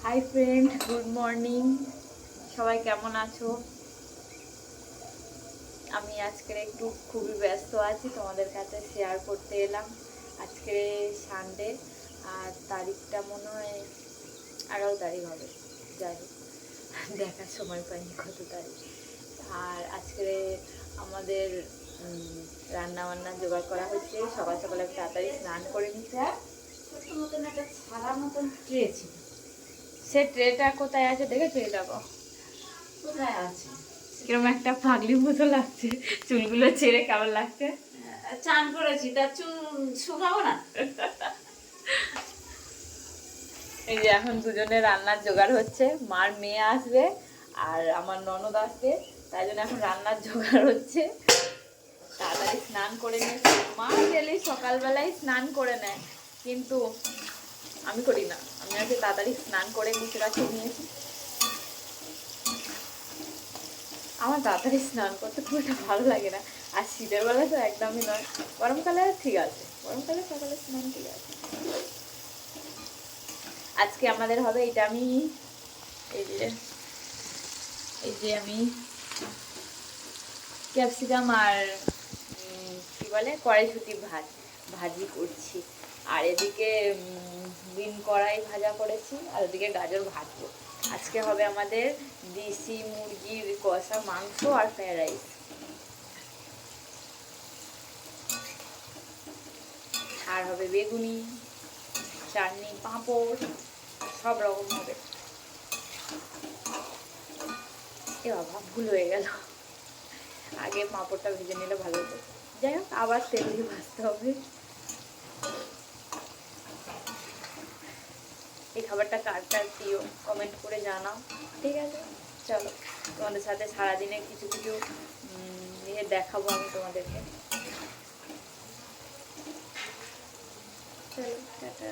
Hi friend, good morning. সবাই কেমন আছো? আমি আজকে একটু খুবই ব্যস্ত আছি, তোমাদের কাছে শেয়ার করতে এলাম। আজকে সানডে আর তারিখটা মনে হয় 11 তারিখ হবে। যাই হোক, দেখার সময় পাইনি কত তারিখ। আর আজকে আমাদের রান্না বান্না জোগাড় করা হচ্ছে। সকাল সকালে তাড়াতাড়ি স্নান করে নিতে। ছোট্ট মতন একটা ছাড়ার মতন ট্রে ছিল, সে ট্রেটা কোথায় আছে দেখেছো? এই দেখো কোথায় আছে। কিরকম একটা পাগলি মতো লাগছে, চুলগুলো ছেড়ে কেমন লাগছে। চান করেছি, তার চুল শুকাবো না। এই যে এখন দুজনে রান্নার জোগাড় হচ্ছে। মার মেয়ে আসবে আর আমার ননদ আসবে, তাই জন্য এখন রান্নার জোগাড় হচ্ছে। তাড়াতাড়ি স্নান করে নিয়েছি। মা গেলে সকালবেলায় স্নান করে নেয়, কিন্তু আমি করি না। আমি আজকে তাড়াতাড়ি স্নান করে মুছে রাখে নিয়েছি। আমার তাড়াতাড়ি স্নান করতে খুব একটা ভালো লাগে না, আর শীতের বেলা তো একদমই নয়। গরমকালে ঠিক আছে, গরমকালে সকালে স্নান ঠিক আছে। আজকে আমাদের হবে এটা, আমি এই যে আমি ক্যাপসিকাম আর কি বলে কড়াইশুঁটি ভাজি করছি। আর এদিকে বিন কড়াই ভাজা করেছি, আর ওদিকে গাজর ভাজবো। আজকে হবে আমাদের দেশি মুরগির কষা মাংস আর ফ্রাইড রাইস। আর হবে বেগুনি, চাটনি, পাঁপড়, সব রকম হবে। এ বাবা, ভুল হয়ে গেল, আগে পাঁপড়টা ভেজে নিলে ভালো হতো। যাই হোক, আবার তেল দিয়ে ভাজতে হবে। এই খাবারটা কার কার প্রিয় কমেন্ট করে জানাও, ঠিক আছে? চলো, তোমাদের সাথে সারাদিনে কিছু কিছু ইয়ে দেখাবো আমি তোমাদেরকে। চলো, টাটা।